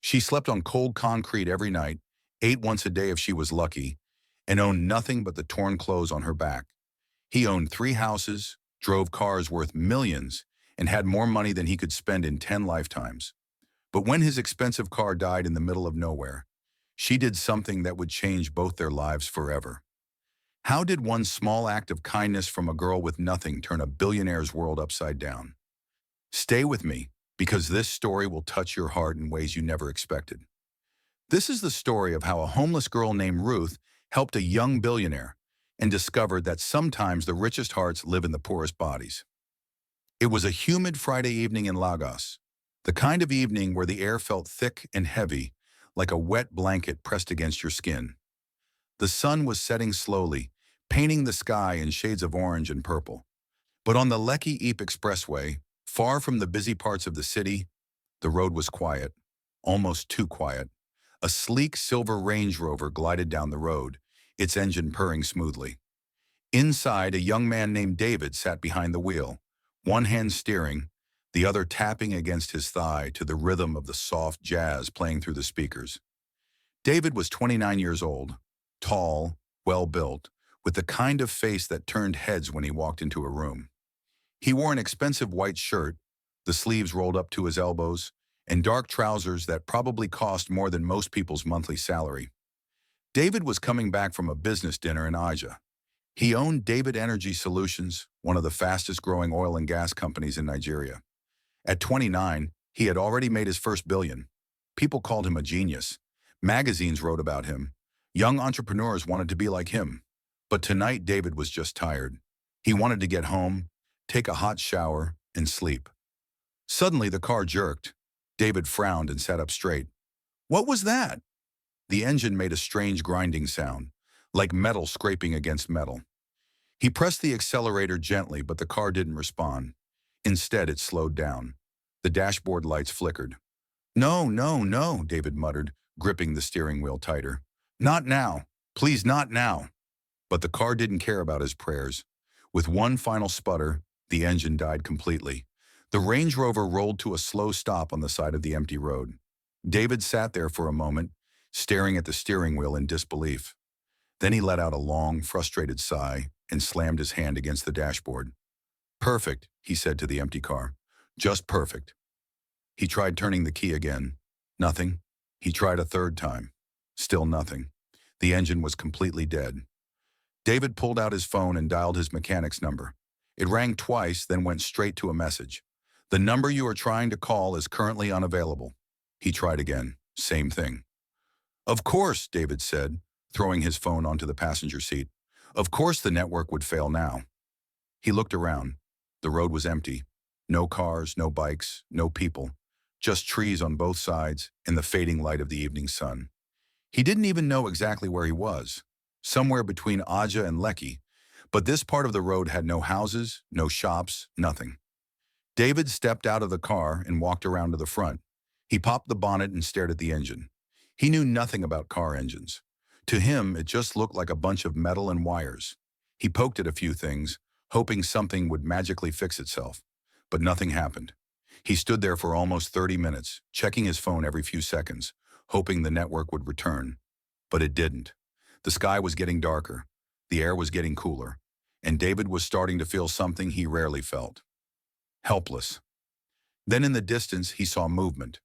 She slept on cold concrete every night, ate once a day if she was lucky, and owned nothing but the torn clothes on her back. He owned 3 houses, drove cars worth millions, and had more money than he could spend in 10 lifetimes. But when his expensive car died in the middle of nowhere, she did something that would change both their lives forever. How did one small act of kindness from a girl with nothing turn a billionaire's world upside down? Stay with me, because this story will touch your heart in ways you never expected. This is the story of how a homeless girl named Ruth helped a young billionaire and discovered that sometimes the richest hearts live in the poorest bodies. It was a humid Friday evening in Lagos, the kind of evening where the air felt thick and heavy, like a wet blanket pressed against your skin. The sun was setting slowly, painting the sky in shades of orange and purple. But on the Lekki Epe Expressway, far from the busy parts of the city, the road was quiet, almost too quiet. A sleek silver Range Rover glided down the road, its engine purring smoothly. Inside, a young man named David sat behind the wheel, one hand steering, the other tapping against his thigh to the rhythm of the soft jazz playing through the speakers. David was 29 years old, tall, well-built, with the kind of face that turned heads when he walked into a room. He wore an expensive white shirt, the sleeves rolled up to his elbows, and dark trousers that probably cost more than most people's monthly salary. David was coming back from a business dinner in Aja. He owned David Energy Solutions, one of the fastest-growing oil and gas companies in Nigeria. At 29, he had already made his first billion. People called him a genius. Magazines wrote about him. Young entrepreneurs wanted to be like him. But tonight, David was just tired. He wanted to get home, take a hot shower, and sleep. Suddenly, the car jerked. David frowned and sat up straight. What was that? The engine made a strange grinding sound, like metal scraping against metal. He pressed the accelerator gently, but the car didn't respond. Instead, it slowed down. The dashboard lights flickered. No, no, no, David muttered, gripping the steering wheel tighter. Not now. Please, not now. But the car didn't care about his prayers. With one final sputter, the engine died completely. The Range Rover rolled to a slow stop on the side of the empty road. David sat there for a moment, staring at the steering wheel in disbelief. Then he let out a long, frustrated sigh and slammed his hand against the dashboard. Perfect, he said to the empty car. Just perfect. He tried turning the key again. Nothing. He tried a third time. Still nothing. The engine was completely dead. David pulled out his phone and dialed his mechanic's number. It rang twice, then went straight to a message. The number you are trying to call is currently unavailable. He tried again. Same thing. Of course, David said, throwing his phone onto the passenger seat. Of course the network would fail now. He looked around. The road was empty. No cars, no bikes, no people. Just trees on both sides and the fading light of the evening sun. He didn't even know exactly where he was. Somewhere between Aja and Lekki, but this part of the road had no houses, no shops, nothing. David stepped out of the car and walked around to the front. He popped the bonnet and stared at the engine. He knew nothing about car engines. To him, it just looked like a bunch of metal and wires. He poked at a few things, hoping something would magically fix itself. But nothing happened. He stood there for almost 30 minutes, checking his phone every few seconds, hoping the network would return. But it didn't. The sky was getting darker. The air was getting cooler. And David was starting to feel something he rarely felt. Helpless. Then in the distance, he saw movement.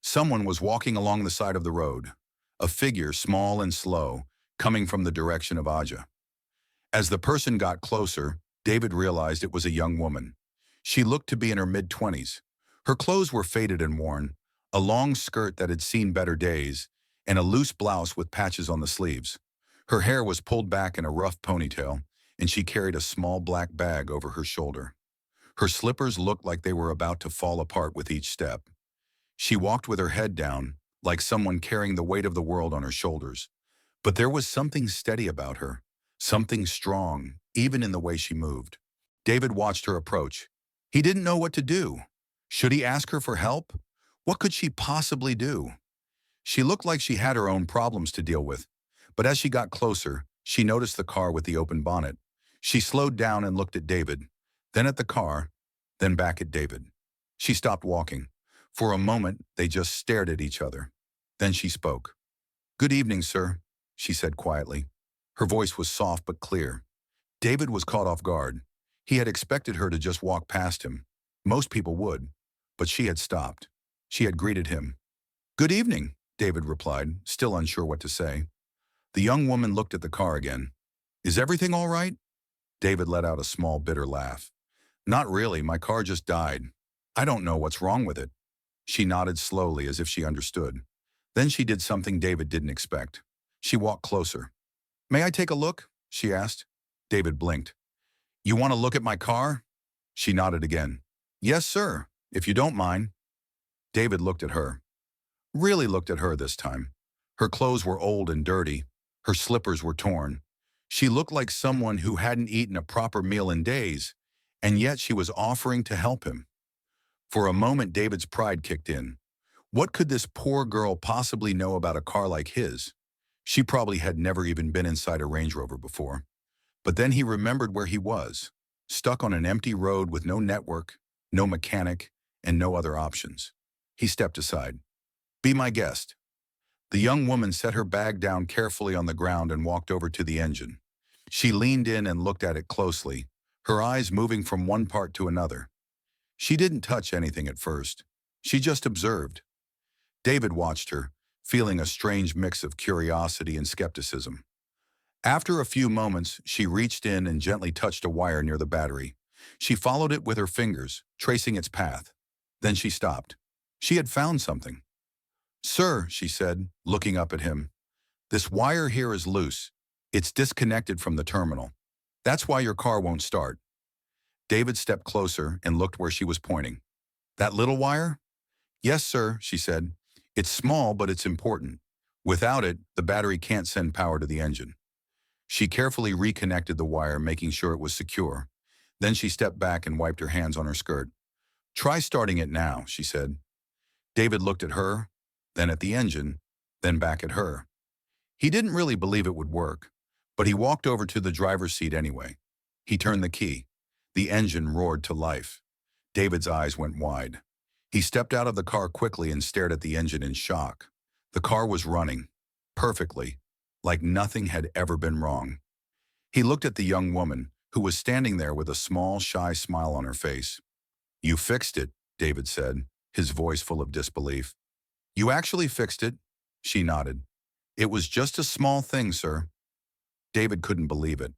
Someone was walking along the side of the road, a figure small and slow, coming from the direction of Aja. As the person got closer, David realized it was a young woman. She looked to be in her mid-20s. Her clothes were faded and worn, a long skirt that had seen better days, and a loose blouse with patches on the sleeves. Her hair was pulled back in a rough ponytail, and she carried a small black bag over her shoulder. Her slippers looked like they were about to fall apart with each step. She walked with her head down, like someone carrying the weight of the world on her shoulders. But there was something steady about her, something strong, even in the way she moved. David watched her approach. He didn't know what to do. Should he ask her for help? What could she possibly do? She looked like she had her own problems to deal with. But as she got closer, she noticed the car with the open bonnet. She slowed down and looked at David, then at the car, then back at David. She stopped walking. For a moment, they just stared at each other. Then she spoke. "Good evening, sir," she said quietly. Her voice was soft but clear. David was caught off guard. He had expected her to just walk past him. Most people would, but she had stopped. She had greeted him. "Good evening," David replied, still unsure what to say. The young woman looked at the car again. "Is everything all right?" David let out a small, bitter laugh. "Not really, my car just died. I don't know what's wrong with it." She nodded slowly as if she understood. Then she did something David didn't expect. She walked closer. "May I take a look?" she asked. David blinked. "You want to look at my car?" She nodded again. "Yes, sir, if you don't mind." David looked at her. Really looked at her this time. Her clothes were old and dirty. Her slippers were torn. She looked like someone who hadn't eaten a proper meal in days, and yet she was offering to help him. For a moment, David's pride kicked in. What could this poor girl possibly know about a car like his? She probably had never even been inside a Range Rover before. But then he remembered where he was, stuck on an empty road with no network, no mechanic, and no other options. He stepped aside. "Be my guest." The young woman set her bag down carefully on the ground and walked over to the engine. She leaned in and looked at it closely, her eyes moving from one part to another. She didn't touch anything at first. She just observed. David watched her, feeling a strange mix of curiosity and skepticism. After a few moments, she reached in and gently touched a wire near the battery. She followed it with her fingers, tracing its path. Then she stopped. She had found something. "Sir," she said, looking up at him, "this wire here is loose. It's disconnected from the terminal. That's why your car won't start." David stepped closer and looked where she was pointing. "That little wire?" "Yes, sir," she said. "It's small, but it's important. Without it, the battery can't send power to the engine." She carefully reconnected the wire, making sure it was secure. Then she stepped back and wiped her hands on her skirt. "Try starting it now," she said. David looked at her, then at the engine, then back at her. He didn't really believe it would work, but he walked over to the driver's seat anyway. He turned the key. The engine roared to life. David's eyes went wide. He stepped out of the car quickly and stared at the engine in shock. The car was running, perfectly, like nothing had ever been wrong. He looked at the young woman, who was standing there with a small, shy smile on her face. "You fixed it," David said, his voice full of disbelief. "You actually fixed it?" She nodded. "It was just a small thing, sir." David couldn't believe it.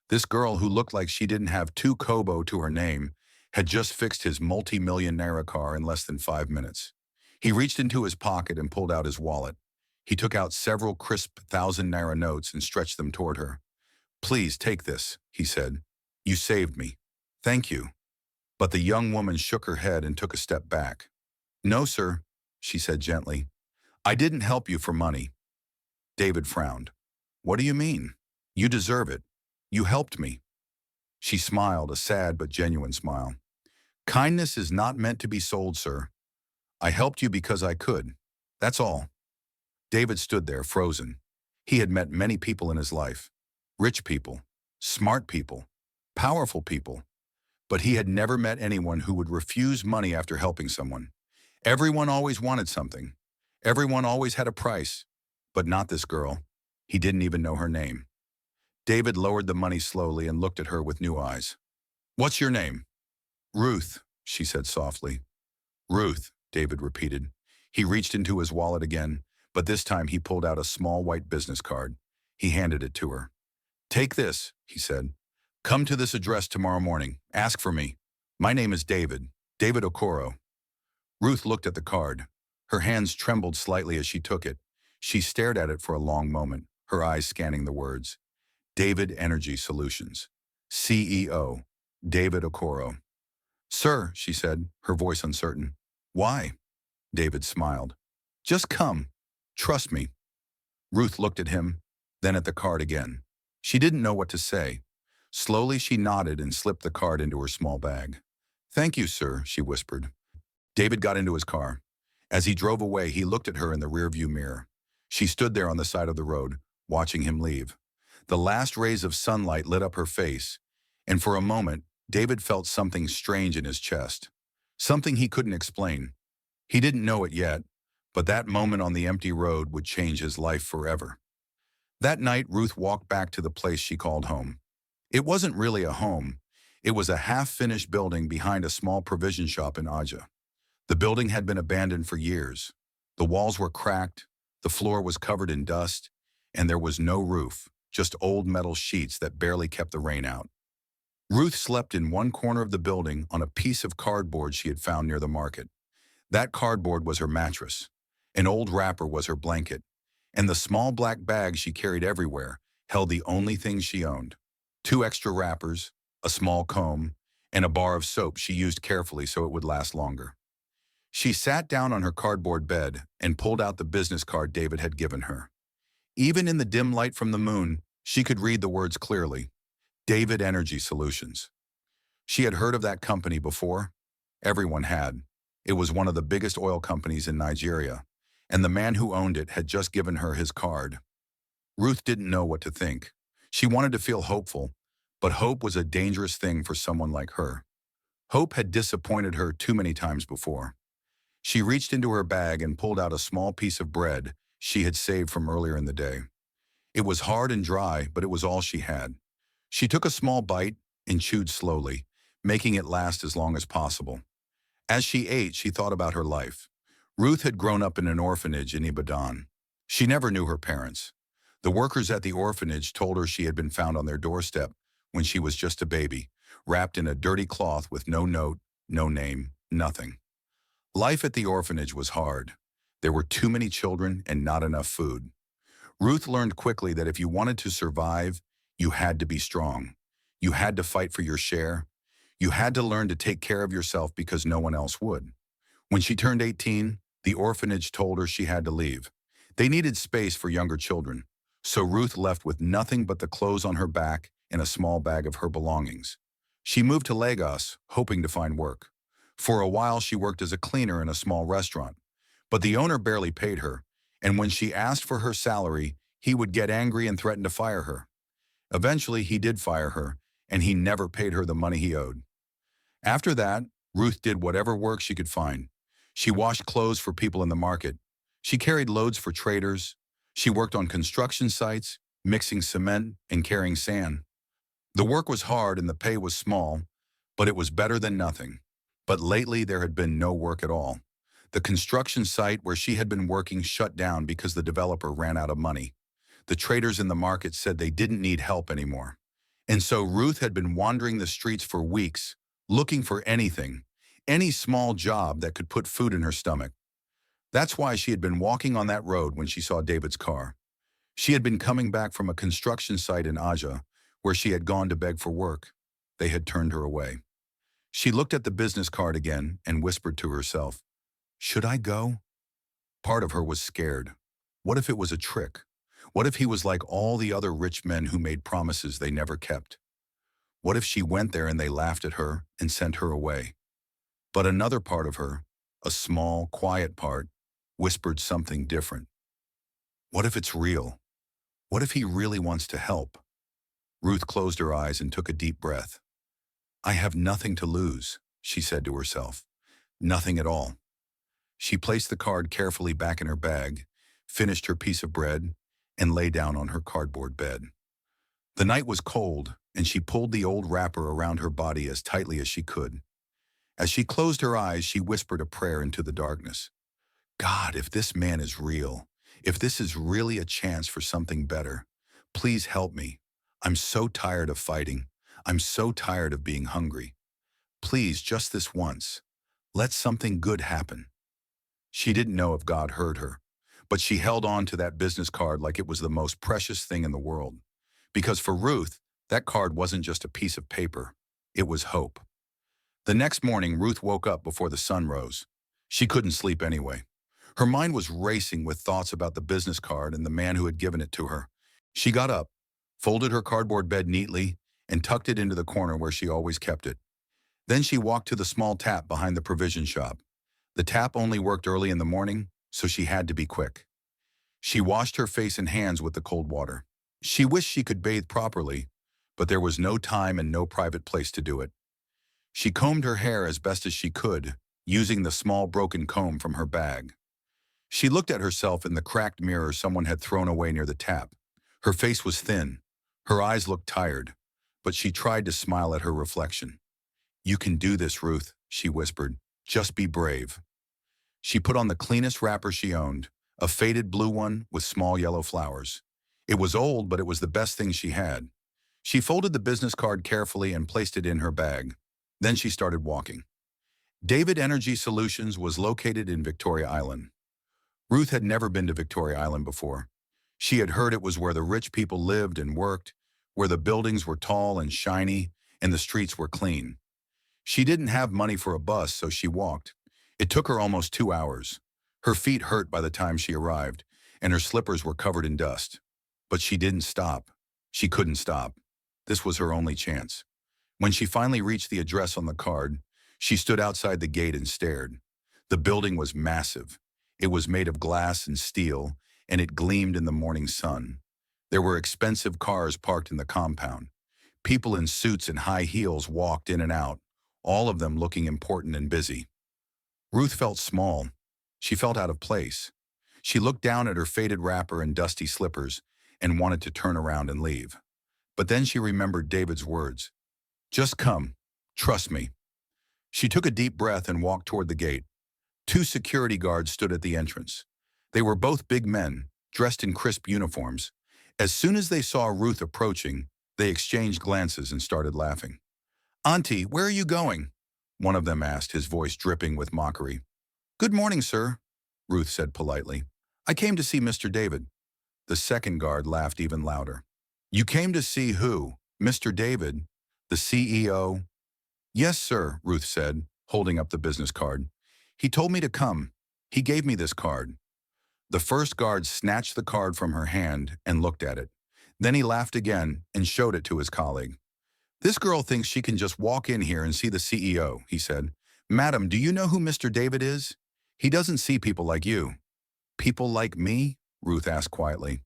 This girl who looked like she didn't have 2 kobo to her name had just fixed his multi-millionaire car in less than 5 minutes. He reached into his pocket and pulled out his wallet. He took out several crisp 1,000 naira notes and stretched them toward her. "Please take this," he said. "You saved me. Thank you." But the young woman shook her head and took a step back. "No, sir," she said gently. "I didn't help you for money." David frowned. "What do you mean? You deserve it. You helped me." She smiled, a sad but genuine smile. "Kindness is not meant to be sold, sir. I helped you because I could. That's all." David stood there, frozen. He had met many people in his life. Rich people, smart people, powerful people. But he had never met anyone who would refuse money after helping someone. Everyone always wanted something. Everyone always had a price. But not this girl. He didn't even know her name. David lowered the money slowly and looked at her with new eyes. "What's your name?" "Ruth," she said softly. "Ruth," David repeated. He reached into his wallet again, but this time he pulled out a small white business card. He handed it to her. "Take this," he said. "Come to this address tomorrow morning. Ask for me. My name is David Okoro." Ruth looked at the card. Her hands trembled slightly as she took it. She stared at it for a long moment, her eyes scanning the words. David Energy Solutions. CEO, David Okoro. "Sir," she said, her voice uncertain. "Why?" David smiled. "Just come. Trust me." Ruth looked at him, then at the card again. She didn't know what to say. Slowly she nodded and slipped the card into her small bag. "Thank you, sir," she whispered. David got into his car. As he drove away, he looked at her in the rearview mirror. She stood there on the side of the road, watching him leave. The last rays of sunlight lit up her face, and for a moment, David felt something strange in his chest. Something he couldn't explain. He didn't know it yet, but that moment on the empty road would change his life forever. That night, Ruth walked back to the place she called home. It wasn't really a home. It was a half-finished building behind a small provision shop in Aja. The building had been abandoned for years. The walls were cracked, the floor was covered in dust, and there was no roof, just old metal sheets that barely kept the rain out. Ruth slept in one corner of the building on a piece of cardboard she had found near the market. That cardboard was her mattress. An old wrapper was her blanket, and the small black bag she carried everywhere held the only things she owned: two extra wrappers, a small comb, and a bar of soap she used carefully so it would last longer. She sat down on her cardboard bed and pulled out the business card David had given her. Even in the dim light from the moon, she could read the words clearly: David Energy Solutions. She had heard of that company before. Everyone had. It was one of the biggest oil companies in Nigeria, and the man who owned it had just given her his card. Ruth didn't know what to think. She wanted to feel hopeful, but hope was a dangerous thing for someone like her. Hope had disappointed her too many times before. She reached into her bag and pulled out a small piece of bread she had saved from earlier in the day. It was hard and dry, but it was all she had. She took a small bite and chewed slowly, making it last as long as possible. As she ate, she thought about her life. Ruth had grown up in an orphanage in Ibadan. She never knew her parents. The workers at the orphanage told her she had been found on their doorstep when she was just a baby, wrapped in a dirty cloth with no note, no name, nothing. Life at the orphanage was hard. There were too many children and not enough food. Ruth learned quickly that if you wanted to survive, you had to be strong. You had to fight for your share. You had to learn to take care of yourself because no one else would. When she turned 18, the orphanage told her she had to leave. They needed space for younger children, so Ruth left with nothing but the clothes on her back and a small bag of her belongings. She moved to Lagos, hoping to find work. For a while, she worked as a cleaner in a small restaurant, but the owner barely paid her, and when she asked for her salary, he would get angry and threaten to fire her. Eventually, he did fire her, and he never paid her the money he owed. After that, Ruth did whatever work she could find. She washed clothes for people in the market. She carried loads for traders. She worked on construction sites, mixing cement and carrying sand. The work was hard and the pay was small, but it was better than nothing. But lately, there had been no work at all. The construction site where she had been working shut down because the developer ran out of money. The traders in the market said they didn't need help anymore. And so Ruth had been wandering the streets for weeks, looking for anything, any small job that could put food in her stomach. That's why she had been walking on that road when she saw David's car. She had been coming back from a construction site in Aja, where she had gone to beg for work. They had turned her away. She looked at the business card again and whispered to herself, "Should I go?" Part of her was scared. What if it was a trick? What if he was like all the other rich men who made promises they never kept? What if she went there and they laughed at her and sent her away? But another part of her, a small, quiet part, whispered something different. What if it's real? What if he really wants to help? Ruth closed her eyes and took a deep breath. "I have nothing to lose," she said to herself. Nothing at all. She placed the card carefully back in her bag, finished her piece of bread, and lay down on her cardboard bed. The night was cold, and she pulled the old wrapper around her body as tightly as she could. As she closed her eyes, she whispered a prayer into the darkness. "God, if this man is real, if this is really a chance for something better, please help me. I'm so tired of fighting. I'm so tired of being hungry. Please, just this once, let something good happen." She didn't know if God heard her, but she held on to that business card like it was the most precious thing in the world. Because for Ruth, that card wasn't just a piece of paper. It was hope. The next morning, Ruth woke up before the sun rose. She couldn't sleep anyway. Her mind was racing with thoughts about the business card and the man who had given it to her. She got up, folded her cardboard bed neatly, and tucked it into the corner where she always kept it. Then she walked to the small tap behind the provision shop. The tap only worked early in the morning, so she had to be quick. She washed her face and hands with the cold water. She wished she could bathe properly, but there was no time and no private place to do it. She combed her hair as best as she could, using the small broken comb from her bag. She looked at herself in the cracked mirror someone had thrown away near the tap. Her face was thin. Her eyes looked tired, but she tried to smile at her reflection. "You can do this, Ruth," she whispered. "Just be brave." She put on the cleanest wrapper she owned, a faded blue one with small yellow flowers. It was old, but it was the best thing she had. She folded the business card carefully and placed it in her bag. Then she started walking. David Energy Solutions was located in Victoria Island. Ruth had never been to Victoria Island before. She had heard it was where the rich people lived and worked, where the buildings were tall and shiny, and the streets were clean. She didn't have money for a bus, so she walked. It took her almost 2 hours. Her feet hurt by the time she arrived, and her slippers were covered in dust. But she didn't stop. She couldn't stop. This was her only chance. When she finally reached the address on the card, she stood outside the gate and stared. The building was massive. It was made of glass and steel, and it gleamed in the morning sun. There were expensive cars parked in the compound. People in suits and high heels walked in and out, all of them looking important and busy. Ruth felt small. She felt out of place. She looked down at her faded wrapper and dusty slippers and wanted to turn around and leave. But then she remembered David's words. "Just come. Trust me." She took a deep breath and walked toward the gate. 2 security guards stood at the entrance. They were both big men, dressed in crisp uniforms. As soon as they saw Ruth approaching, they exchanged glances and started laughing. "Auntie, where are you going?" one of them asked, his voice dripping with mockery. "Good morning, sir," Ruth said politely. "I came to see Mr. David." The second guard laughed even louder. "You came to see who? Mr. David, the CEO?" "Yes, sir," Ruth said, holding up the business card. "He told me to come. He gave me this card." The first guard snatched the card from her hand and looked at it. Then he laughed again and showed it to his colleague. "This girl thinks she can just walk in here and see the CEO," he said. "Madam, do you know who Mr. David is? He doesn't see people like you." "People like me?" Ruth asked quietly.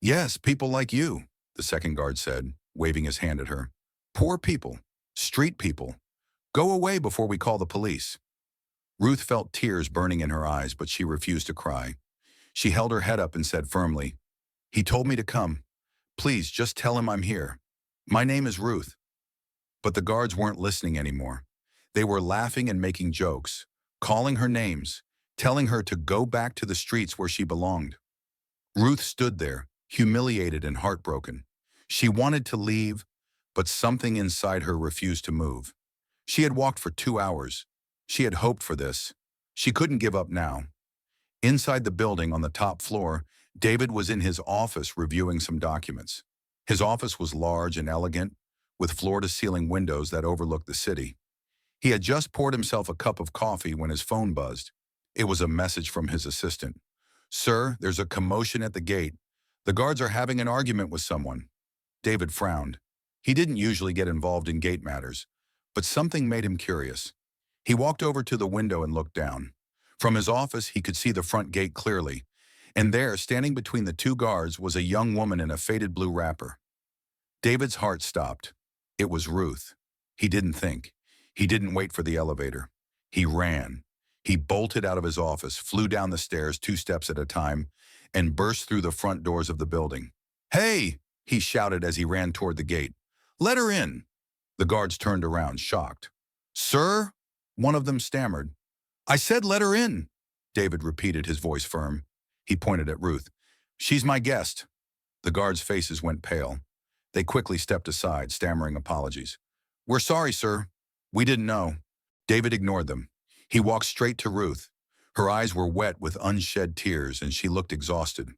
"Yes, people like you," the second guard said, waving his hand at her. "Poor people. Street people. Go away before we call the police." Ruth felt tears burning in her eyes, but she refused to cry. She held her head up and said firmly, "He told me to come. Please, just tell him I'm here. My name is Ruth." But the guards weren't listening anymore. They were laughing and making jokes, calling her names, telling her to go back to the streets where she belonged. Ruth stood there, humiliated and heartbroken. She wanted to leave, but something inside her refused to move. She had walked for 2 hours. She had hoped for this. She couldn't give up now. Inside the building on the top floor, David was in his office reviewing some documents. His office was large and elegant, with floor-to-ceiling windows that overlooked the city. He had just poured himself a cup of coffee when his phone buzzed. It was a message from his assistant. "Sir, there's a commotion at the gate. The guards are having an argument with someone." David frowned. He didn't usually get involved in gate matters, but something made him curious. He walked over to the window and looked down. From his office, he could see the front gate clearly, and there, standing between the 2 guards, was a young woman in a faded blue wrapper. David's heart stopped. It was Ruth. He didn't think. He didn't wait for the elevator. He ran. He bolted out of his office, flew down the stairs 2 steps at a time, and burst through the front doors of the building. "Hey!" he shouted as he ran toward the gate. "Let her in!" The guards turned around, shocked. "Sir?" one of them stammered. "I said let her in," David repeated, his voice firm. He pointed at Ruth. "She's my guest." The guards' faces went pale. They quickly stepped aside, stammering apologies. "We're sorry, sir. We didn't know." David ignored them. He walked straight to Ruth. Her eyes were wet with unshed tears, and she looked exhausted.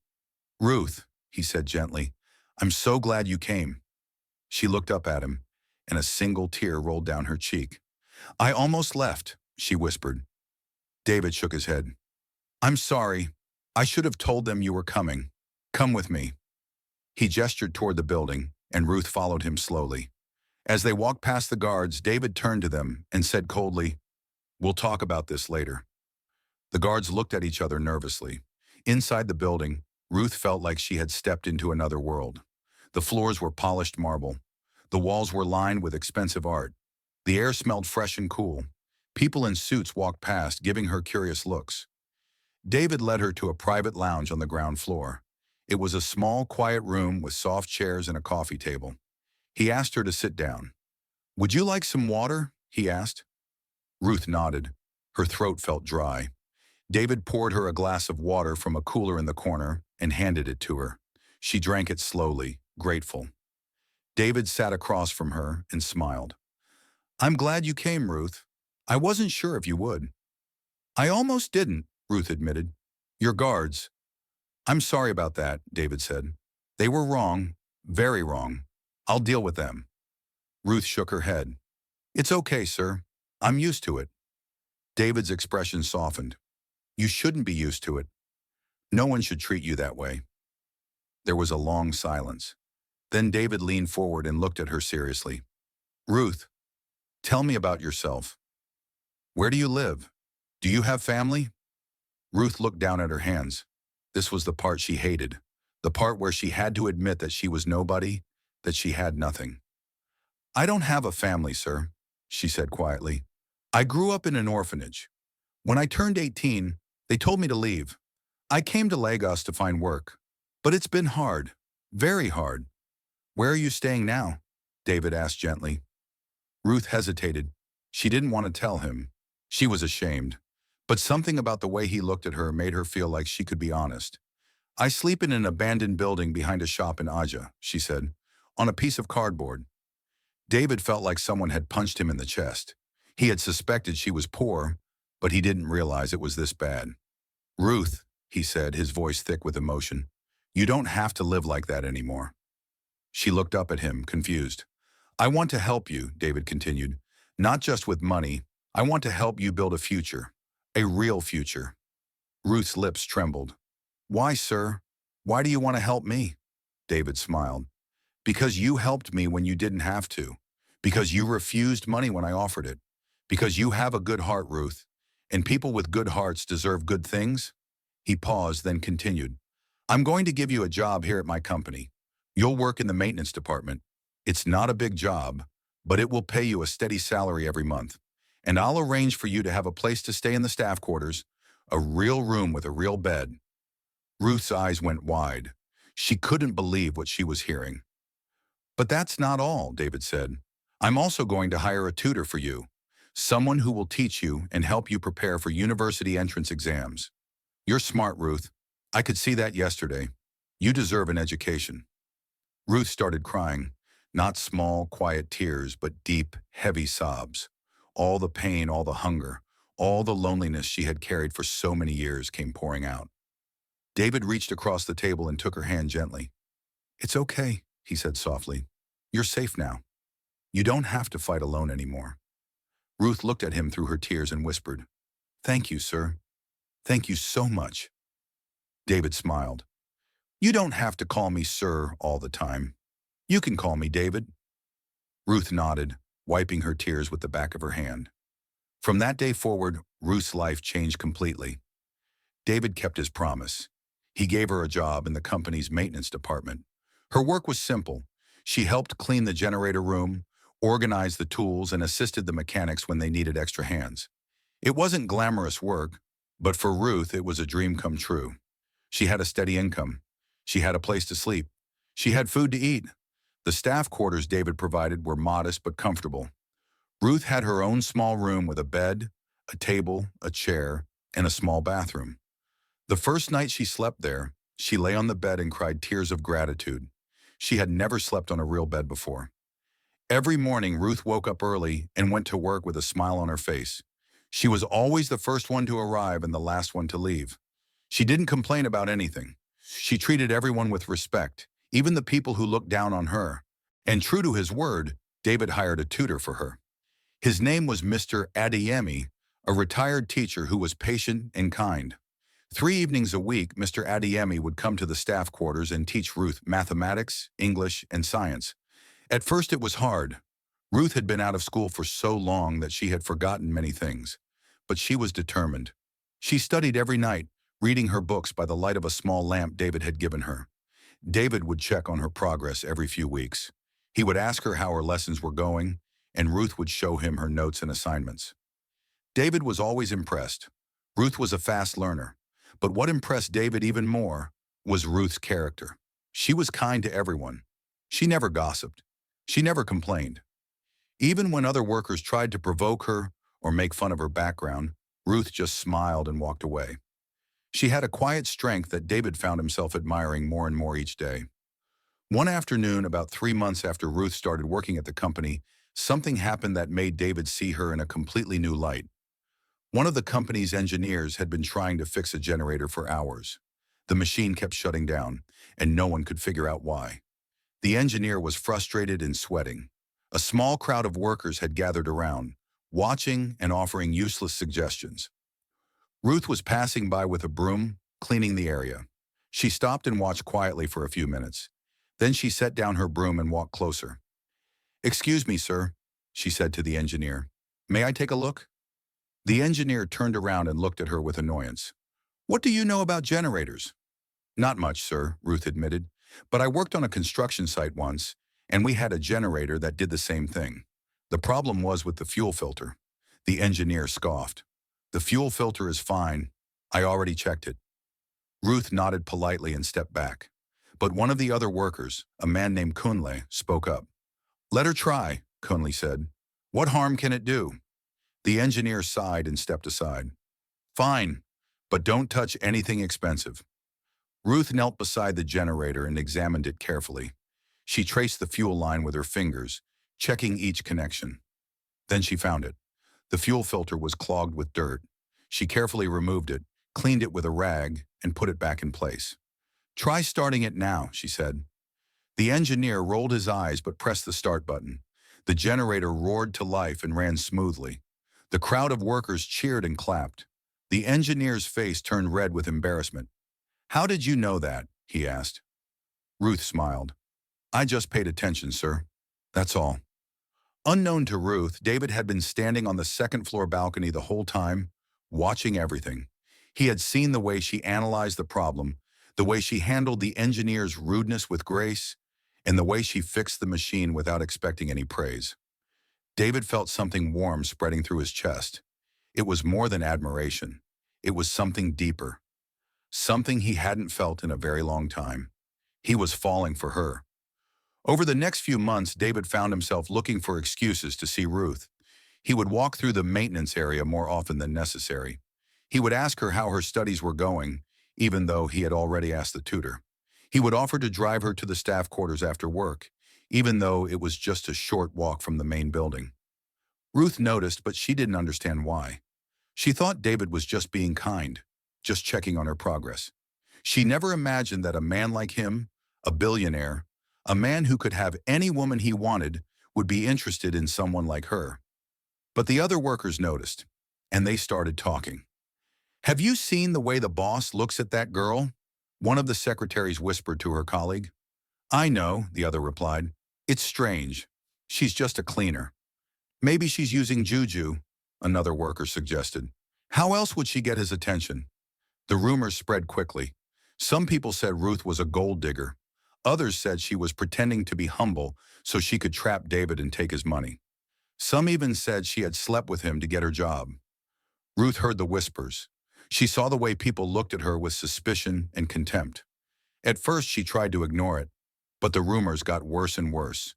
"Ruth," he said gently, "I'm so glad you came." She looked up at him, and a single tear rolled down her cheek. "I almost left," she whispered. David shook his head. "I'm sorry. I should have told them you were coming. Come with me." He gestured toward the building, and Ruth followed him slowly. As they walked past the guards, David turned to them and said coldly, "We'll talk about this later." The guards looked at each other nervously. Inside the building, Ruth felt like she had stepped into another world. The floors were polished marble. The walls were lined with expensive art. The air smelled fresh and cool. People in suits walked past, giving her curious looks. David led her to a private lounge on the ground floor. It was a small, quiet room with soft chairs and a coffee table. He asked her to sit down. "Would you like some water?" he asked. Ruth nodded. Her throat felt dry. David poured her a glass of water from a cooler in the corner and handed it to her. She drank it slowly, grateful. David sat across from her and smiled. "I'm glad you came, Ruth. I wasn't sure if you would." "I almost didn't," Ruth admitted. "Your guards." "I'm sorry about that," David said. "They were wrong, very wrong. I'll deal with them." Ruth shook her head. "It's okay, sir. I'm used to it." David's expression softened. "You shouldn't be used to it. No one should treat you that way." There was a long silence. Then David leaned forward and looked at her seriously. "Ruth, tell me about yourself. Where do you live? Do you have family?" Ruth looked down at her hands. This was the part she hated, the part where she had to admit that she was nobody, that she had nothing. "I don't have a family, sir," she said quietly. "I grew up in an orphanage. When I turned 18, they told me to leave. I came to Lagos to find work. But it's been hard, very hard." "Where are you staying now?" David asked gently. Ruth hesitated. She didn't want to tell him. She was ashamed. But something about the way he looked at her made her feel like she could be honest. "I sleep in an abandoned building behind a shop in Aja," she said, "on a piece of cardboard." David felt like someone had punched him in the chest. He had suspected she was poor, but he didn't realize it was this bad. "Ruth," he said, his voice thick with emotion, "you don't have to live like that anymore." She looked up at him, confused. "I want to help you," David continued. "Not just with money. I want to help you build a future. A real future." Ruth's lips trembled. "Why, sir? Why do you want to help me?" David smiled. "Because you helped me when you didn't have to. Because you refused money when I offered it. Because you have a good heart, Ruth. And people with good hearts deserve good things." He paused, then continued. "I'm going to give you a job here at my company. You'll work in the maintenance department. It's not a big job, but it will pay you a steady salary every month. And I'll arrange for you to have a place to stay in the staff quarters, a real room with a real bed." Ruth's eyes went wide. She couldn't believe what she was hearing. "But that's not all," David said. "I'm also going to hire a tutor for you, someone who will teach you and help you prepare for university entrance exams. You're smart, Ruth. I could see that yesterday. You deserve an education." Ruth started crying, not small, quiet tears, but deep, heavy sobs. All the pain, all the hunger, all the loneliness she had carried for so many years came pouring out. David reached across the table and took her hand gently. "It's okay," he said softly. "You're safe now. You don't have to fight alone anymore." Ruth looked at him through her tears and whispered, "Thank you, sir. Thank you so much." David smiled. "You don't have to call me sir all the time. You can call me David." Ruth nodded, wiping her tears with the back of her hand. From that day forward, Ruth's life changed completely. David kept his promise. He gave her a job in the company's maintenance department. Her work was simple. She helped clean the generator room, organized the tools, and assisted the mechanics when they needed extra hands. It wasn't glamorous work, but for Ruth it was a dream come true. She had a steady income. She had a place to sleep. She had food to eat. The staff quarters David provided were modest but comfortable. Ruth had her own small room with a bed, a table, a chair, and a small bathroom. The first night she slept there, she lay on the bed and cried tears of gratitude. She had never slept on a real bed before. Every morning, Ruth woke up early and went to work with a smile on her face. She was always the first one to arrive and the last one to leave. She didn't complain about anything. She treated everyone with respect, even the people who looked down on her. And true to his word, David hired a tutor for her. His name was Mr. Adeyemi, a retired teacher who was patient and kind. 3 evenings a week, Mr. Adeyemi would come to the staff quarters and teach Ruth mathematics, English, and science. At first it was hard. Ruth had been out of school for so long that she had forgotten many things. But she was determined. She studied every night, reading her books by the light of a small lamp David had given her. David would check on her progress every few weeks. He would ask her how her lessons were going, and Ruth would show him her notes and assignments. David was always impressed. Ruth was a fast learner. But what impressed David even more was Ruth's character. She was kind to everyone. She never gossiped. She never complained. Even when other workers tried to provoke her or make fun of her background, Ruth just smiled and walked away. She had a quiet strength that David found himself admiring more and more each day. One afternoon, about 3 months after Ruth started working at the company, something happened that made David see her in a completely new light. One of the company's engineers had been trying to fix a generator for hours. The machine kept shutting down, and no one could figure out why. The engineer was frustrated and sweating. A small crowd of workers had gathered around, watching and offering useless suggestions. Ruth was passing by with a broom, cleaning the area. She stopped and watched quietly for a few minutes. Then she set down her broom and walked closer. "Excuse me, sir," she said to the engineer. "May I take a look?" The engineer turned around and looked at her with annoyance. "What do you know about generators?" "Not much, sir," Ruth admitted. "But I worked on a construction site once, and we had a generator that did the same thing. The problem was with the fuel filter." The engineer scoffed. "The fuel filter is fine. I already checked it." Ruth nodded politely and stepped back. But one of the other workers, a man named Kunle, spoke up. "Let her try," Kunle said. "What harm can it do?" The engineer sighed and stepped aside. "Fine, but don't touch anything expensive." Ruth knelt beside the generator and examined it carefully. She traced the fuel line with her fingers, checking each connection. Then she found it. The fuel filter was clogged with dirt. She carefully removed it, cleaned it with a rag, and put it back in place. "Try starting it now," she said. The engineer rolled his eyes but pressed the start button. The generator roared to life and ran smoothly. The crowd of workers cheered and clapped. The engineer's face turned red with embarrassment. "How did you know that?" he asked. Ruth smiled. "I just paid attention, sir. That's all." Unknown to Ruth, David had been standing on the second-floor balcony the whole time, watching everything. He had seen the way she analyzed the problem, the way she handled the engineer's rudeness with grace, and the way she fixed the machine without expecting any praise. David felt something warm spreading through his chest. It was more than admiration. It was something deeper. Something he hadn't felt in a very long time. He was falling for her. Over the next few months, David found himself looking for excuses to see Ruth. He would walk through the maintenance area more often than necessary. He would ask her how her studies were going, even though he had already asked the tutor. He would offer to drive her to the staff quarters after work, even though it was just a short walk from the main building. Ruth noticed, but she didn't understand why. She thought David was just being kind, just checking on her progress. She never imagined that a man like him, a billionaire, a man who could have any woman he wanted, would be interested in someone like her. But the other workers noticed, and they started talking. "Have you seen the way the boss looks at that girl?" One of the secretaries whispered to her colleague. "I know," the other replied. "It's strange. She's just a cleaner." "Maybe she's using juju," another worker suggested. "How else would she get his attention?" The rumors spread quickly. Some people said Ruth was a gold digger. Others said she was pretending to be humble so she could trap David and take his money. Some even said she had slept with him to get her job. Ruth heard the whispers. She saw the way people looked at her with suspicion and contempt. At first, she tried to ignore it, but the rumors got worse and worse.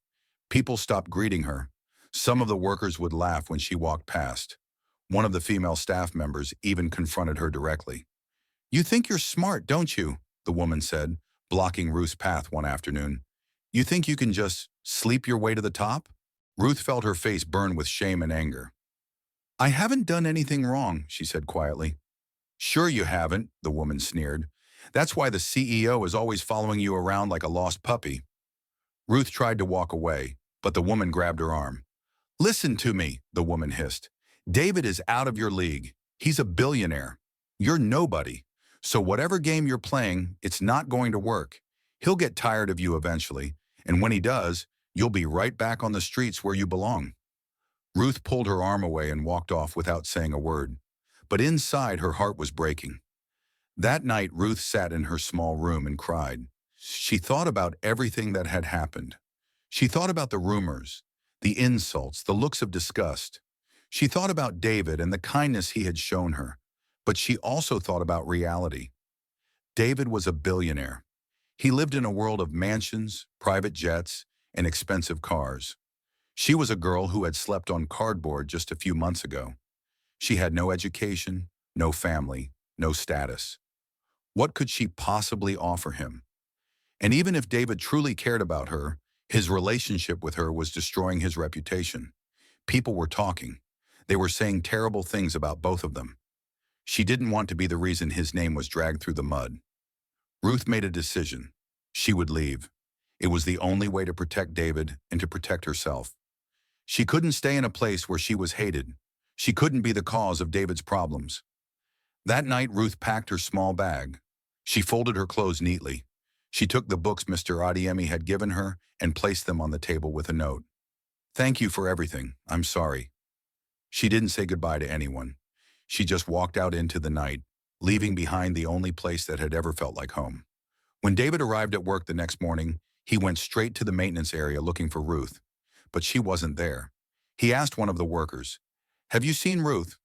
People stopped greeting her. Some of the workers would laugh when she walked past. One of the female staff members even confronted her directly. "You think you're smart, don't you?" the woman said, blocking Ruth's path one afternoon. "You think you can just sleep your way to the top?" Ruth felt her face burn with shame and anger. "I haven't done anything wrong," she said quietly. "Sure you haven't," the woman sneered. "That's why the CEO is always following you around like a lost puppy." Ruth tried to walk away, but the woman grabbed her arm. "Listen to me," the woman hissed. "David is out of your league. He's a billionaire. You're nobody. So whatever game you're playing, it's not going to work. He'll get tired of you eventually, and when he does, you'll be right back on the streets where you belong." Ruth pulled her arm away and walked off without saying a word. But inside, her heart was breaking. That night, Ruth sat in her small room and cried. She thought about everything that had happened. She thought about the rumors, the insults, the looks of disgust. She thought about David and the kindness he had shown her, but she also thought about reality. David was a billionaire. He lived in a world of mansions, private jets, and expensive cars. She was a girl who had slept on cardboard just a few months ago. She had no education, no family, no status. What could she possibly offer him? And even if David truly cared about her, his relationship with her was destroying his reputation. People were talking. They were saying terrible things about both of them. She didn't want to be the reason his name was dragged through the mud. Ruth made a decision. She would leave. It was the only way to protect David and to protect herself. She couldn't stay in a place where she was hated. She couldn't be the cause of David's problems. That night, Ruth packed her small bag. She folded her clothes neatly. She took the books Mr. Adiemi had given her and placed them on the table with a note. "Thank you for everything. I'm sorry." She didn't say goodbye to anyone. She just walked out into the night, leaving behind the only place that had ever felt like home. When David arrived at work the next morning, he went straight to the maintenance area looking for Ruth, but she wasn't there. He asked one of the workers, "Have you seen Ruth?"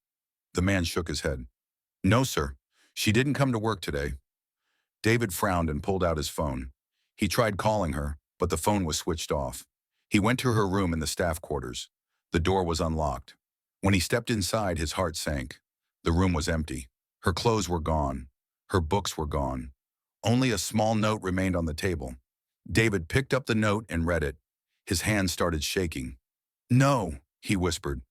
The man shook his head. "No, sir. She didn't come to work today." David frowned and pulled out his phone. He tried calling her, but the phone was switched off. He went to her room in the staff quarters. The door was unlocked. When he stepped inside, his heart sank. The room was empty. Her clothes were gone. Her books were gone. Only a small note remained on the table. David picked up the note and read it. His hand started shaking. "No," he whispered.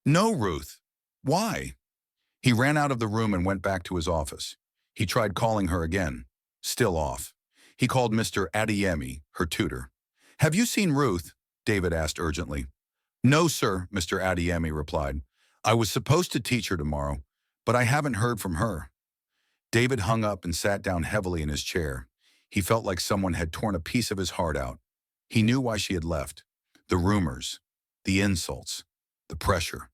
"No, Ruth. Why?" He ran out of the room and went back to his office. He tried calling her again. Still off. He called Mr. Adiemi, her tutor. "Have you seen Ruth?" David asked urgently. "No, sir," Mr. Adiemi replied. "I was supposed to teach her tomorrow, but I haven't heard from her." David hung up and sat down heavily in his chair. He felt like someone had torn a piece of his heart out. He knew why she had left. The rumors, the insults, the pressure.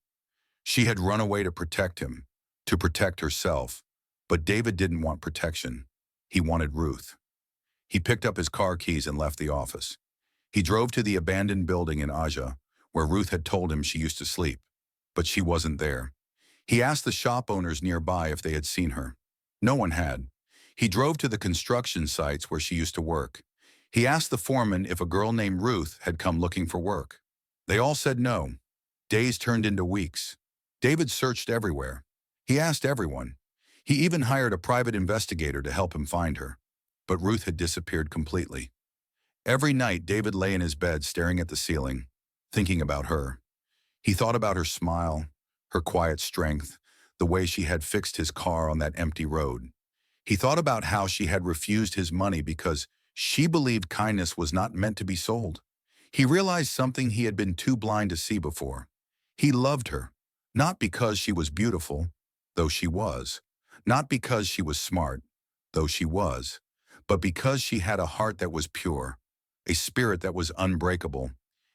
She had run away to protect him, to protect herself. But David didn't want protection. He wanted Ruth. He picked up his car keys and left the office. He drove to the abandoned building in Aja, where Ruth had told him she used to sleep. But she wasn't there. He asked the shop owners nearby if they had seen her. No one had. He drove to the construction sites where she used to work. He asked the foreman if a girl named Ruth had come looking for work. They all said no. Days turned into weeks. David searched everywhere. He asked everyone. He even hired a private investigator to help him find her. But Ruth had disappeared completely. Every night, David lay in his bed staring at the ceiling, thinking about her. He thought about her smile, her quiet strength, the way she had fixed his car on that empty road. He thought about how she had refused his money because she believed kindness was not meant to be sold. He realized something he had been too blind to see before. He loved her, not because she was beautiful, though she was, not because she was smart, though she was, but because she had a heart that was pure, a spirit that was unbreakable,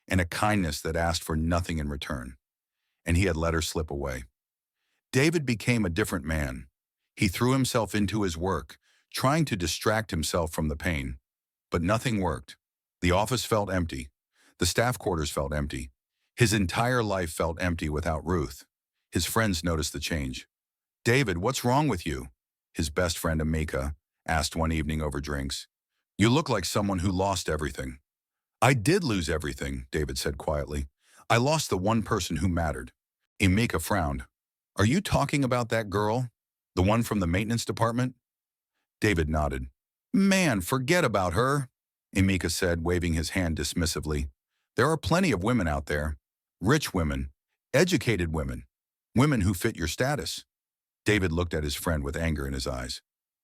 and a kindness that asked for nothing in return. And he had let her slip away. David became a different man. He threw himself into his work, trying to distract himself from the pain. But nothing worked. The office felt empty. The staff quarters felt empty. His entire life felt empty without Ruth. His friends noticed the change. "David, what's wrong with you?" his best friend Amika asked one evening over drinks. "You look like someone who lost everything." "I did lose everything," David said quietly. "I lost the one person who mattered." Amika frowned. "Are you talking about that girl? The one from the maintenance department?" David nodded. "Man, forget about her," Amika said, waving his hand dismissively. "There are plenty of women out there. Rich women, educated women, women who fit your status." David looked at his friend with anger in his eyes.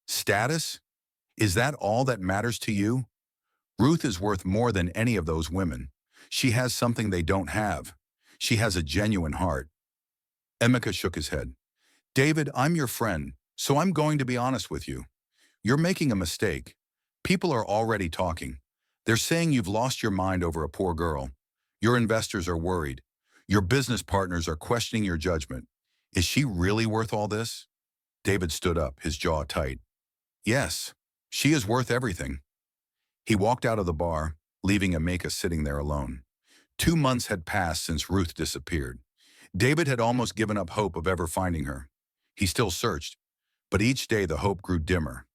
"Status? Is that all that matters to you? Ruth is worth more than any of those women. She has something they don't have. She has a genuine heart." Emeka shook his head. "David, I'm your friend, so I'm going to be honest with you. You're making a mistake. People are already talking. They're saying you've lost your mind over a poor girl. Your investors are worried. Your business partners are questioning your judgment. Is she really worth all this?" David stood up, his jaw tight. "Yes, she is worth everything." He walked out of the bar, leaving Ameka sitting there alone. 2 months had passed since Ruth disappeared. David had almost given up hope of ever finding her. He still searched, but each day the hope grew dimmer.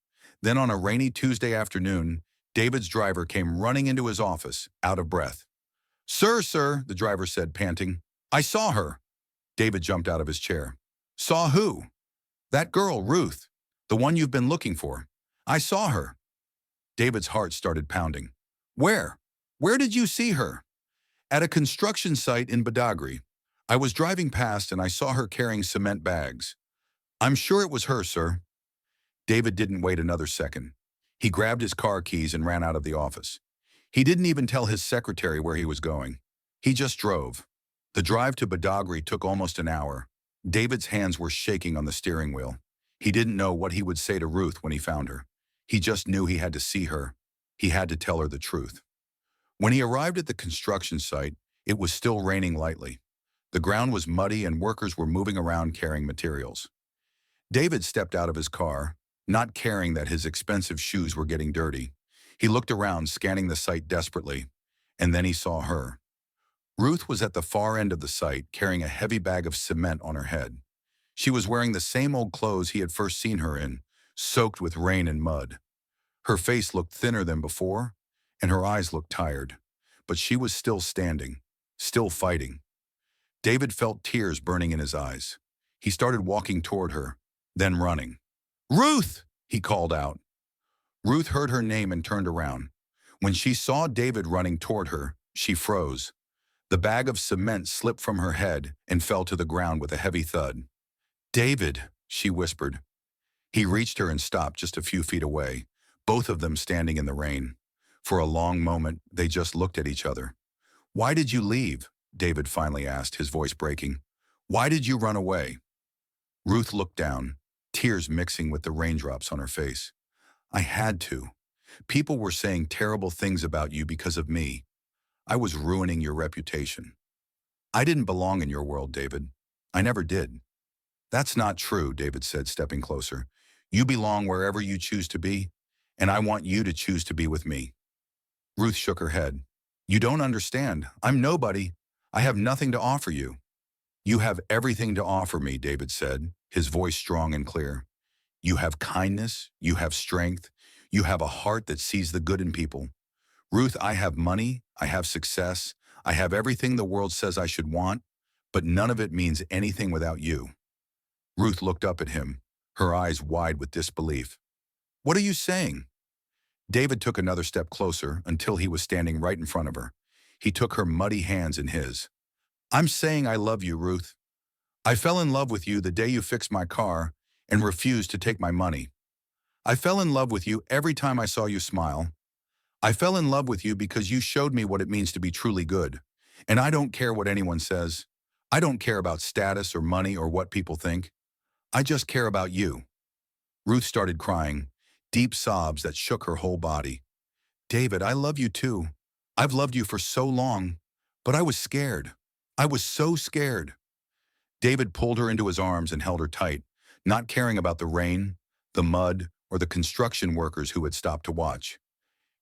Then on a rainy Tuesday afternoon, David's driver came running into his office, out of breath. Sir, the driver said, panting. I saw her. David jumped out of his chair. Saw who? That girl, Ruth. The one you've been looking for. I saw her. David's heart started pounding. Where? Where did you see her? At a construction site in Badagry. I was driving past and I saw her carrying cement bags. I'm sure it was her, sir. David didn't wait another second. He grabbed his car keys and ran out of the office. He didn't even tell his secretary where he was going. He just drove. The drive to Badagry took almost an hour. David's hands were shaking on the steering wheel. He didn't know what he would say to Ruth when he found her. He just knew he had to see her. He had to tell her the truth. When he arrived at the construction site, it was still raining lightly. The ground was muddy and workers were moving around carrying materials. David stepped out of his car, not caring that his expensive shoes were getting dirty. He looked around, scanning the site desperately, and then he saw her. Ruth was at the far end of the site, carrying a heavy bag of cement on her head. She was wearing the same old clothes he had first seen her in, soaked with rain and mud. Her face looked thinner than before, and her eyes looked tired. But she was still standing, still fighting. David felt tears burning in his eyes. He started walking toward her, then running. Ruth! He called out. Ruth heard her name and turned around. When she saw David running toward her, she froze. The bag of cement slipped from her head and fell to the ground with a heavy thud. David, she whispered. He reached her and stopped just a few feet away, both of them standing in the rain. For a long moment, they just looked at each other. Why did you leave? David finally asked, his voice breaking. Why did you run away? Ruth looked down, tears mixing with the raindrops on her face. I had to. People were saying terrible things about you because of me. I was ruining your reputation. I didn't belong in your world, David. I never did. That's not true, David said, stepping closer. You belong wherever you choose to be, and I want you to choose to be with me. Ruth shook her head. You don't understand. I'm nobody. I have nothing to offer you. You have everything to offer me, David said, his voice strong and clear. You have kindness, you have strength, you have a heart that sees the good in people. Ruth, I have money, I have success, I have everything the world says I should want, but none of it means anything without you. Ruth looked up at him, her eyes wide with disbelief. What are you saying? David took another step closer until he was standing right in front of her. He took her muddy hands in his. I'm saying I love you, Ruth. I fell in love with you the day you fixed my car and refused to take my money. I fell in love with you every time I saw you smile. I fell in love with you because you showed me what it means to be truly good. And I don't care what anyone says. I don't care about status or money or what people think. I just care about you. Ruth started crying, deep sobs that shook her whole body. David, I love you too. I've loved you for so long, but I was scared. I was so scared. David pulled her into his arms and held her tight, not caring about the rain, the mud, or the construction workers who had stopped to watch.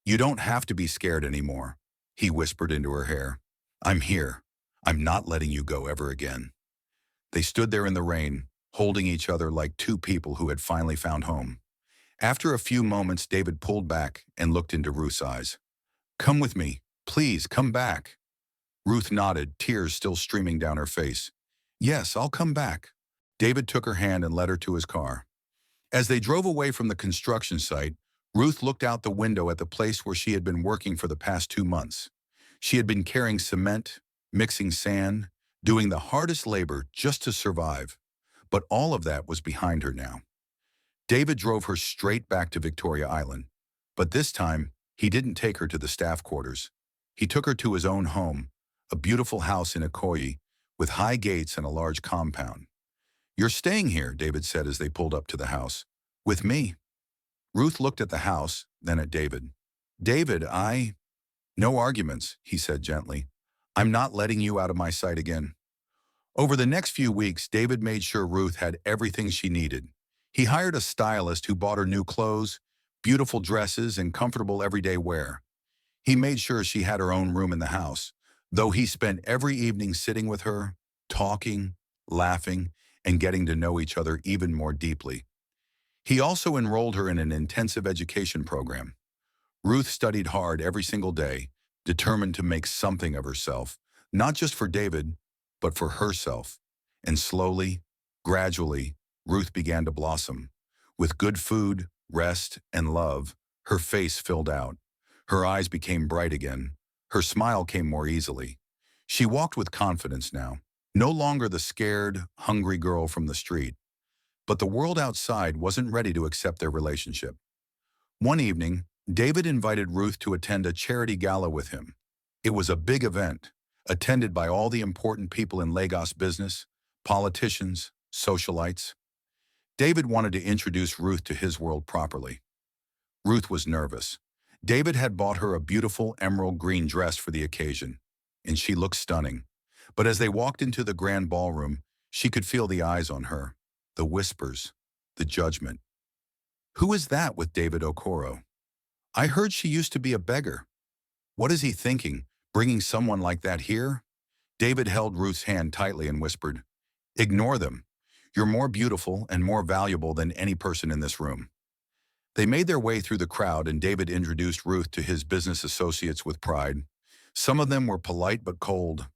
You don't have to be scared anymore, he whispered into her hair. I'm here. I'm not letting you go ever again. They stood there in the rain, holding each other like two people who had finally found home. After a few moments, David pulled back and looked into Ruth's eyes. Come with me. Please, come back. Ruth nodded, tears still streaming down her face. Yes, I'll come back. David took her hand and led her to his car. As they drove away from the construction site, Ruth looked out the window at the place where she had been working for the past 2 months. She had been carrying cement, mixing sand, doing the hardest labor just to survive. But all of that was behind her now. David drove her straight back to Victoria Island. But this time, he didn't take her to the staff quarters. He took her to his own home, a beautiful house in Ikoyi, with high gates and a large compound. You're staying here, David said as they pulled up to the house. With me. Ruth looked at the house, then at David. David, No arguments, he said gently. I'm not letting you out of my sight again. Over the next few weeks, David made sure Ruth had everything she needed. He hired a stylist who bought her new clothes, beautiful dresses, and comfortable everyday wear. He made sure she had her own room in the house, though he spent every evening sitting with her, talking, laughing, and getting to know each other even more deeply. He also enrolled her in an intensive education program. Ruth studied hard every single day, determined to make something of herself, not just for David, but for herself. And slowly, gradually, Ruth began to blossom. With good food, rest, and love, her face filled out. Her eyes became bright again. Her smile came more easily. She walked with confidence now, no longer the scared, hungry girl from the street. But the world outside wasn't ready to accept their relationship. One evening, David invited Ruth to attend a charity gala with him. It was a big event, attended by all the important people in Lagos business, politicians, socialites. David wanted to introduce Ruth to his world properly. Ruth was nervous. David had bought her a beautiful emerald green dress for the occasion, and she looked stunning. But as they walked into the grand ballroom, she could feel the eyes on her, the whispers, the judgment. "Who is that with David Okoro? I heard she used to be a beggar. What is he thinking, bringing someone like that here?" David held Ruth's hand tightly and whispered, "Ignore them. You're more beautiful and more valuable than any person in this room." They made their way through the crowd and David introduced Ruth to his business associates with pride. Some of them were polite but cold.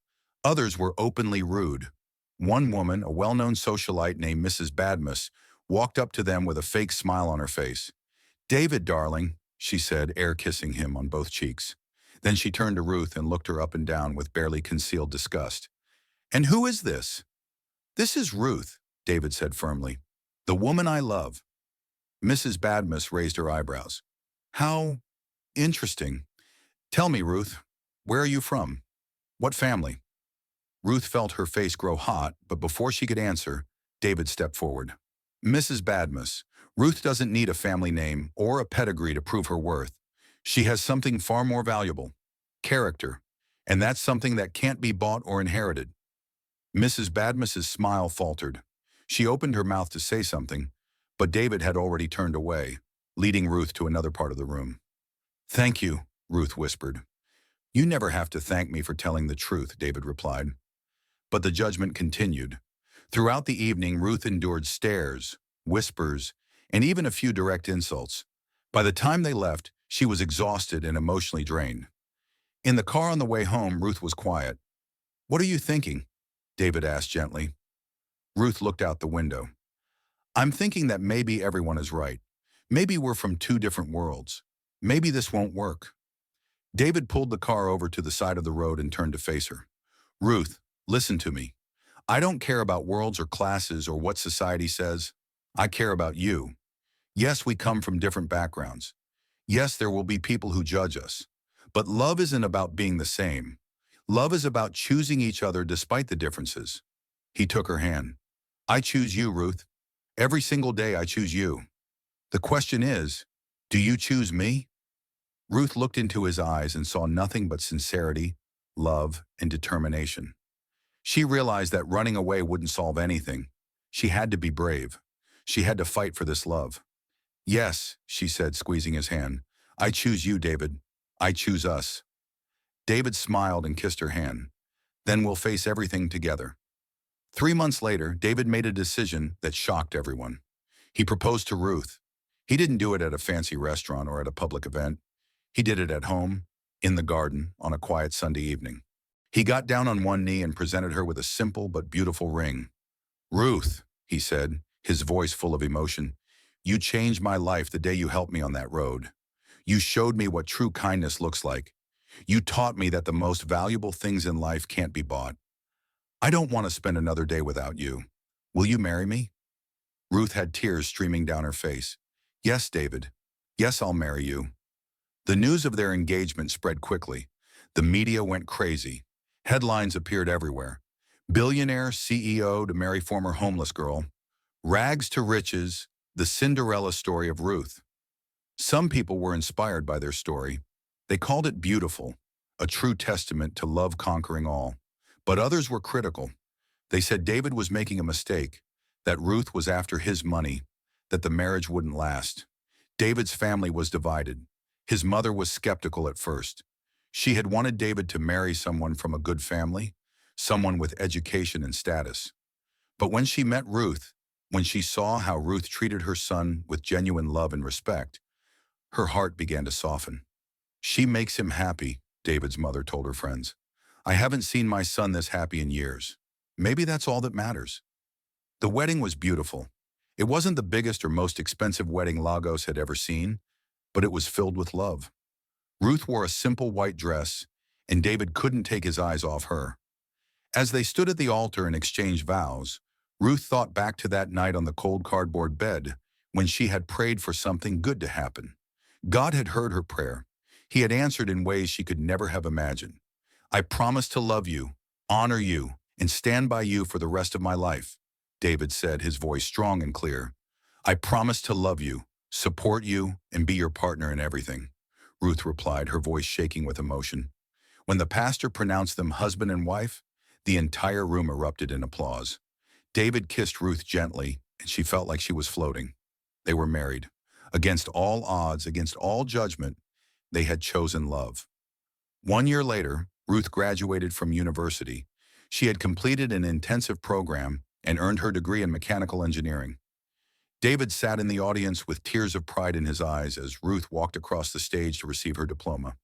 Others were openly rude. One woman, a well-known socialite named Mrs. Badmus, walked up to them with a fake smile on her face. "David, darling," she said, air-kissing him on both cheeks. Then she turned to Ruth and looked her up and down with barely concealed disgust. "And who is this?" "This is Ruth," David said firmly. "The woman I love." Mrs. Badmus raised her eyebrows. "How interesting. Tell me, Ruth, where are you from? What family?" Ruth felt her face grow hot, but before she could answer, David stepped forward. "Mrs. Badmus, Ruth doesn't need a family name or a pedigree to prove her worth. She has something far more valuable, character, and that's something that can't be bought or inherited." Mrs. Badmus's smile faltered. She opened her mouth to say something, but David had already turned away, leading Ruth to another part of the room. "Thank you," Ruth whispered. "You never have to thank me for telling the truth," David replied. But the judgment continued. Throughout the evening, Ruth endured stares, whispers, and even a few direct insults. By the time they left, she was exhausted and emotionally drained. In the car on the way home, Ruth was quiet. "What are you thinking?" David asked gently. Ruth looked out the window. "I'm thinking that maybe everyone is right. Maybe we're from two different worlds. Maybe this won't work." David pulled the car over to the side of the road and turned to face her. "Ruth, listen to me. I don't care about worlds or classes or what society says. I care about you. Yes, we come from different backgrounds. Yes, there will be people who judge us. But love isn't about being the same. Love is about choosing each other despite the differences." He took her hand. "I choose you, Ruth. Every single day I choose you. The question is, do you choose me?" Ruth looked into his eyes and saw nothing but sincerity, love, and determination. She realized that running away wouldn't solve anything. She had to be brave. She had to fight for this love. "Yes," she said, squeezing his hand. "I choose you, David. I choose us." David smiled and kissed her hand. "Then we'll face everything together." 3 months later, David made a decision that shocked everyone. He proposed to Ruth. He didn't do it at a fancy restaurant or at a public event. He did it at home, in the garden, on a quiet Sunday evening. He got down on one knee and presented her with a simple but beautiful ring. "Ruth," he said, his voice full of emotion, "you changed my life the day you helped me on that road. You showed me what true kindness looks like. You taught me that the most valuable things in life can't be bought. I don't want to spend another day without you. Will you marry me?" Ruth had tears streaming down her face. "Yes, David. Yes, I'll marry you." The news of their engagement spread quickly. The media went crazy. Headlines appeared everywhere. Billionaire CEO to marry former homeless girl. Rags to riches, the Cinderella story of Ruth. Some people were inspired by their story. They called it beautiful, a true testament to love conquering all. But others were critical. They said David was making a mistake, that Ruth was after his money, that the marriage wouldn't last. David's family was divided. His mother was skeptical at first. She had wanted David to marry someone from a good family, someone with education and status. But when she met Ruth, when she saw how Ruth treated her son with genuine love and respect, her heart began to soften. She makes him happy, David's mother told her friends. I haven't seen my son this happy in years. Maybe that's all that matters. The wedding was beautiful. It wasn't the biggest or most expensive wedding Lagos had ever seen, but it was filled with love. Ruth wore a simple white dress, and David couldn't take his eyes off her. As they stood at the altar and exchanged vows, Ruth thought back to that night on the cold cardboard bed when she had prayed for something good to happen. God had heard her prayer. He had answered in ways she could never have imagined. I promise to love you, honor you, and stand by you for the rest of my life, David said, his voice strong and clear. I promise to love you, support you, and be your partner in everything, Ruth replied, her voice shaking with emotion. When the pastor pronounced them husband and wife, the entire room erupted in applause. David kissed Ruth gently, and she felt like she was floating. They were married. Against all odds, against all judgment, they had chosen love. 1 year later, Ruth graduated from university. She had completed an intensive program and earned her degree in mechanical engineering. David sat in the audience with tears of pride in his eyes as Ruth walked across the stage to receive her diploma.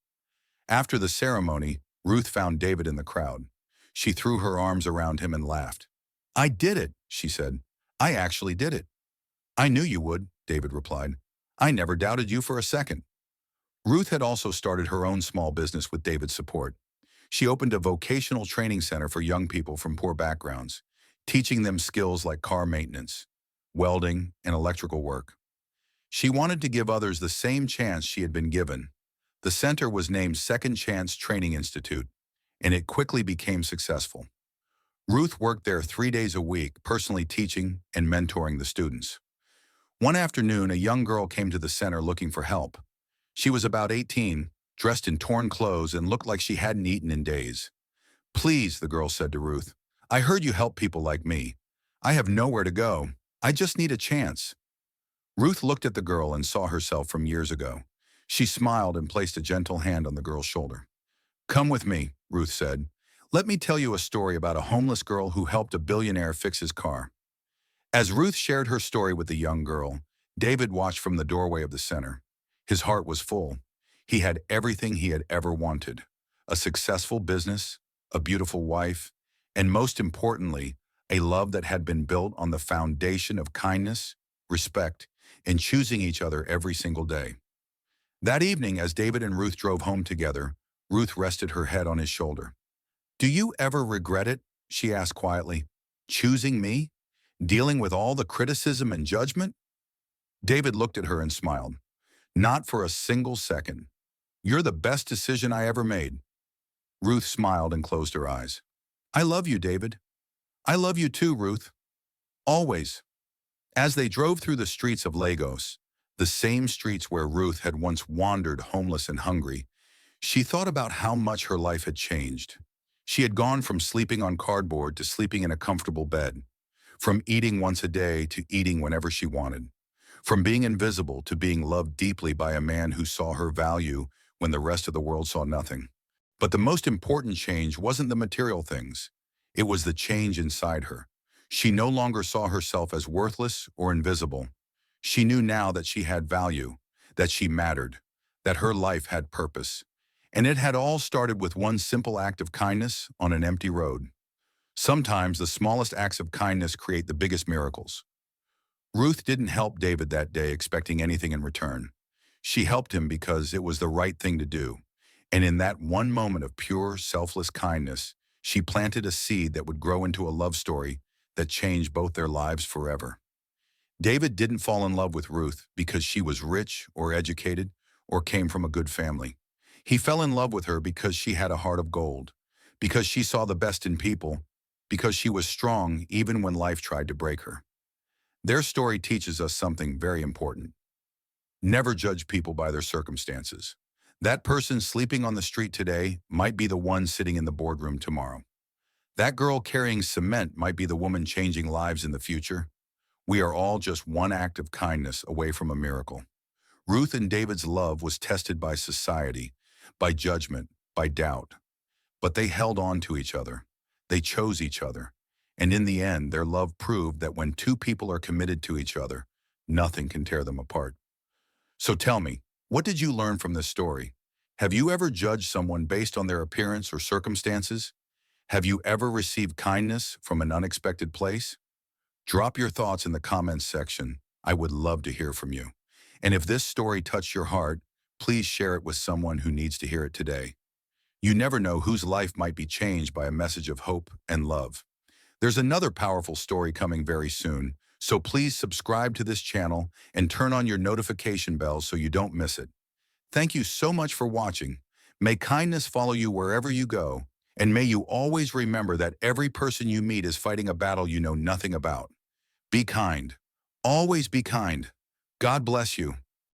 After the ceremony, Ruth found David in the crowd. She threw her arms around him and laughed. I did it, she said. I actually did it. I knew you would, David replied. I never doubted you for a second. Ruth had also started her own small business with David's support. She opened a vocational training center for young people from poor backgrounds, teaching them skills like car maintenance, welding, and electrical work. She wanted to give others the same chance she had been given. The center was named Second Chance Training Institute, and it quickly became successful. Ruth worked there 3 days a week, personally teaching and mentoring the students. One afternoon, a young girl came to the center looking for help. She was about 18, dressed in torn clothes, and looked like she hadn't eaten in days. Please, the girl said to Ruth, I heard you help people like me. I have nowhere to go. I just need a chance. Ruth looked at the girl and saw herself from years ago. She smiled and placed a gentle hand on the girl's shoulder. Come with me, Ruth said. Let me tell you a story about a homeless girl who helped a billionaire fix his car. As Ruth shared her story with the young girl, David watched from the doorway of the center. His heart was full. He had everything he had ever wanted: a successful business, a beautiful wife, and most importantly, a love that had been built on the foundation of kindness, respect, and choosing each other every single day. That evening, as David and Ruth drove home together, Ruth rested her head on his shoulder. Do you ever regret it? She asked quietly. Choosing me? Dealing with all the criticism and judgment? David looked at her and smiled. Not for a single second. You're the best decision I ever made. Ruth smiled and closed her eyes. I love you, David. I love you too, Ruth. Always. As they drove through the streets of Lagos, the same streets where Ruth had once wandered homeless and hungry, she thought about how much her life had changed. She had gone from sleeping on cardboard to sleeping in a comfortable bed, from eating once a day to eating whenever she wanted, from being invisible to being loved deeply by a man who saw her value when the rest of the world saw nothing. But the most important change wasn't the material things. It was the change inside her. She no longer saw herself as worthless or invisible. She knew now that she had value, that she mattered, that her life had purpose. And it had all started with one simple act of kindness on an empty road. Sometimes the smallest acts of kindness create the biggest miracles. Ruth didn't help David that day expecting anything in return. She helped him because it was the right thing to do. And in that one moment of pure, selfless kindness, she planted a seed that would grow into a love story that changed both their lives forever. David didn't fall in love with Ruth because she was rich or educated or came from a good family. He fell in love with her because she had a heart of gold, because she saw the best in people, because she was strong even when life tried to break her. Their story teaches us something very important. Never judge people by their circumstances. That person sleeping on the street today might be the one sitting in the boardroom tomorrow. That girl carrying cement might be the woman changing lives in the future. We are all just one act of kindness away from a miracle. Ruth and David's love was tested by society, by judgment, by doubt. But they held on to each other. They chose each other. And in the end, their love proved that when two people are committed to each other, nothing can tear them apart. So tell me, what did you learn from this story? Have you ever judged someone based on their appearance or circumstances? Have you ever received kindness from an unexpected place? Drop your thoughts in the comments section. I would love to hear from you. And if this story touched your heart, please share it with someone who needs to hear it today. You never know whose life might be changed by a message of hope and love. There's another powerful story coming very soon, so please subscribe to this channel and turn on your notification bell so you don't miss it. Thank you so much for watching. May kindness follow you wherever you go, and may you always remember that every person you meet is fighting a battle you know nothing about. Be kind. Always be kind. God bless you.